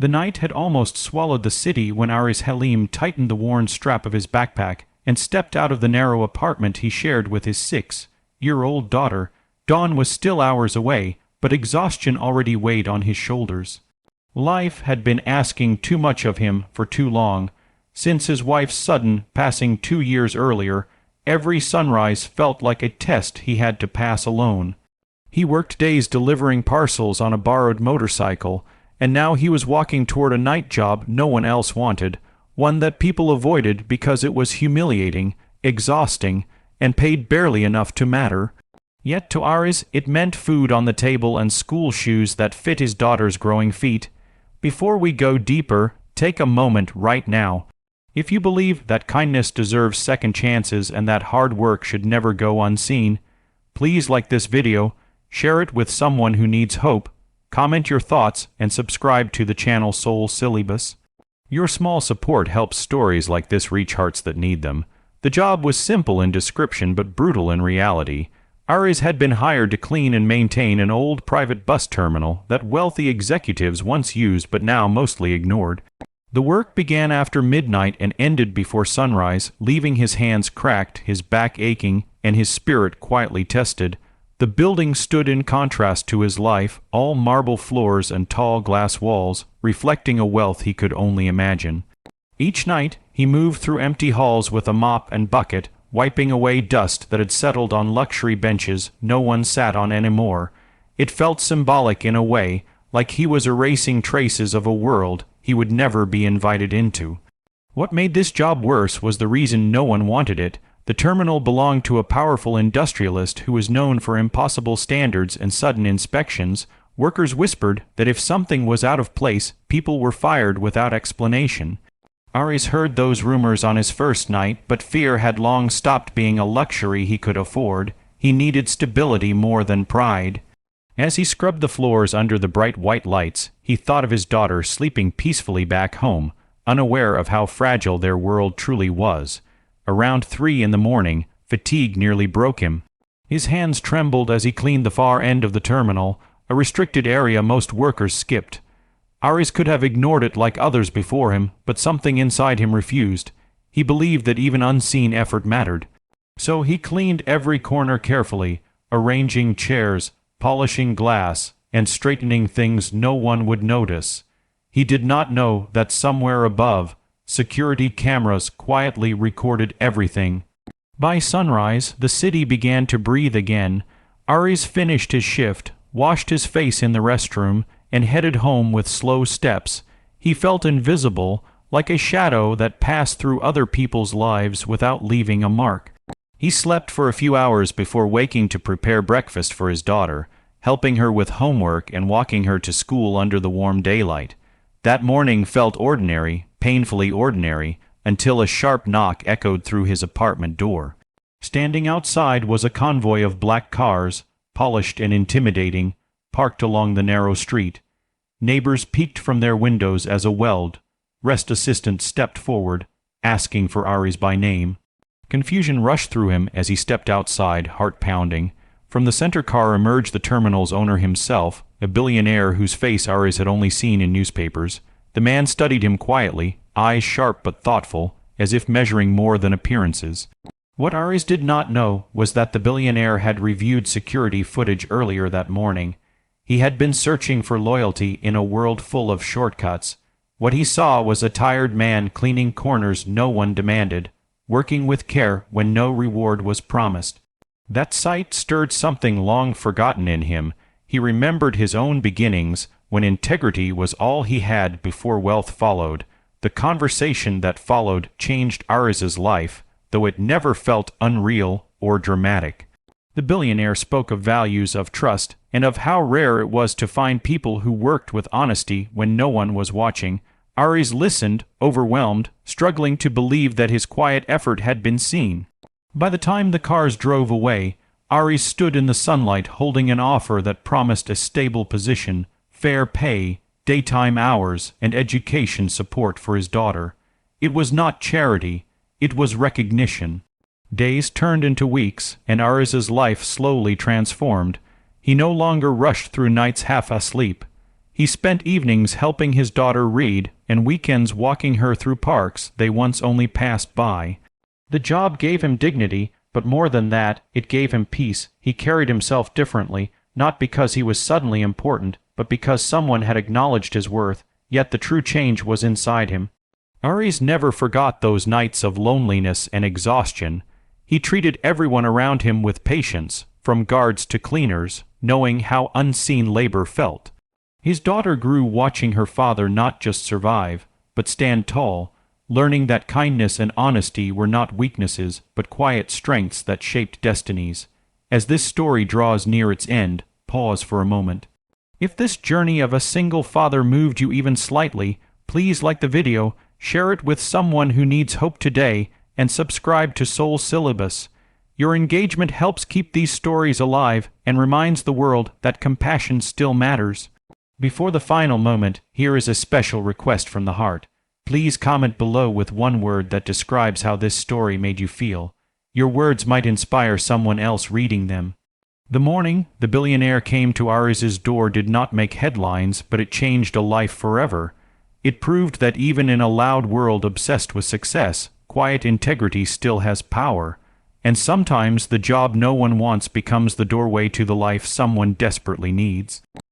The night had almost swallowed the city when Aris Halim tightened the worn strap of his backpack and stepped out of the narrow apartment he shared with his 6-year-old daughter. Dawn was still hours away, but exhaustion already weighed on his shoulders. Life had been asking too much of him for too long. Since his wife's sudden passing 2 years earlier, every sunrise felt like a test he had to pass alone. He worked days delivering parcels on a borrowed motorcycle, and now he was walking toward a night job no one else wanted, one that people avoided because it was humiliating, exhausting, and paid barely enough to matter. Yet to Aris it meant food on the table and school shoes that fit his daughter's growing feet. Before we go deeper, take a moment right now. If you believe that kindness deserves second chances and that hard work should never go unseen, please like this video, share it with someone who needs hope, comment your thoughts, and subscribe to the channel Soul Syllabus. Your small support helps stories like this reach hearts that need them. The job was simple in description but brutal in reality. Aris had been hired to clean and maintain an old private bus terminal that wealthy executives once used but now mostly ignored. The work began after midnight and ended before sunrise, leaving his hands cracked, his back aching, and his spirit quietly tested. The building stood in contrast to his life, all marble floors and tall glass walls, reflecting a wealth he could only imagine. Each night, he moved through empty halls with a mop and bucket, wiping away dust that had settled on luxury benches no one sat on anymore. It felt symbolic in a way, like he was erasing traces of a world he would never be invited into. What made this job worse was the reason no one wanted it. The terminal belonged to a powerful industrialist who was known for impossible standards and sudden inspections. Workers whispered that if something was out of place, people were fired without explanation. Aris heard those rumors on his first night, but fear had long stopped being a luxury he could afford. He needed stability more than pride. As he scrubbed the floors under the bright white lights, he thought of his daughter sleeping peacefully back home, unaware of how fragile their world truly was. Around 3 in the morning, fatigue nearly broke him. His hands trembled as he cleaned the far end of the terminal, a restricted area most workers skipped. Aris could have ignored it like others before him, but something inside him refused. He believed that even unseen effort mattered. So he cleaned every corner carefully, arranging chairs, polishing glass, and straightening things no one would notice. He did not know that somewhere above, security cameras quietly recorded everything. By sunrise, the city began to breathe again. Aris finished his shift, washed his face in the restroom, and headed home with slow steps. He felt invisible, like a shadow that passed through other people's lives without leaving a mark. He slept for a few hours before waking to prepare breakfast for his daughter, helping her with homework and walking her to school under the warm daylight. That morning felt ordinary, painfully ordinary, until a sharp knock echoed through his apartment door. Standing outside was a convoy of black cars, polished and intimidating, parked along the narrow street. Neighbors peeked from their windows as a weld rest assistant stepped forward, asking for Aris by name. Confusion rushed through him as he stepped outside, heart pounding. From the center car emerged the terminal's owner himself, a billionaire whose face Aris had only seen in newspapers. The man studied him quietly, eyes sharp but thoughtful, as if measuring more than appearances. What Aris did not know was that the billionaire had reviewed security footage earlier that morning. He had been searching for loyalty in a world full of shortcuts. What he saw was a tired man cleaning corners no one demanded, working with care when no reward was promised. That sight stirred something long forgotten in him. He remembered his own beginnings, when integrity was all he had before wealth followed. The conversation that followed changed Aris's life, though it never felt unreal or dramatic. The billionaire spoke of values of trust and of how rare it was to find people who worked with honesty when no one was watching. Aris listened, overwhelmed, struggling to believe that his quiet effort had been seen. By the time the cars drove away, Aris stood in the sunlight holding an offer that promised a stable position, fair pay, daytime hours, and education support for his daughter. It was not charity, it was recognition. Days turned into weeks, and Aris's life slowly transformed. He no longer rushed through nights half asleep. He spent evenings helping his daughter read, and weekends walking her through parks they once only passed by. The job gave him dignity, but more than that, it gave him peace. He carried himself differently, not because he was suddenly important, but because someone had acknowledged his worth, yet the true change was inside him. Aries never forgot those nights of loneliness and exhaustion. He treated everyone around him with patience, from guards to cleaners, knowing how unseen labor felt. His daughter grew watching her father not just survive, but stand tall, learning that kindness and honesty were not weaknesses, but quiet strengths that shaped destinies. As this story draws near its end, pause for a moment. If this journey of a single father moved you even slightly, please like the video, share it with someone who needs hope today, and subscribe to Soul Syllabus. Your engagement helps keep these stories alive and reminds the world that compassion still matters. Before the final moment, here is a special request from the heart. Please comment below with one word that describes how this story made you feel. Your words might inspire someone else reading them. The morning the billionaire came to Aries' door did not make headlines, but it changed a life forever. It proved that even in a loud world obsessed with success, quiet integrity still has power. And sometimes the job no one wants becomes the doorway to the life someone desperately needs.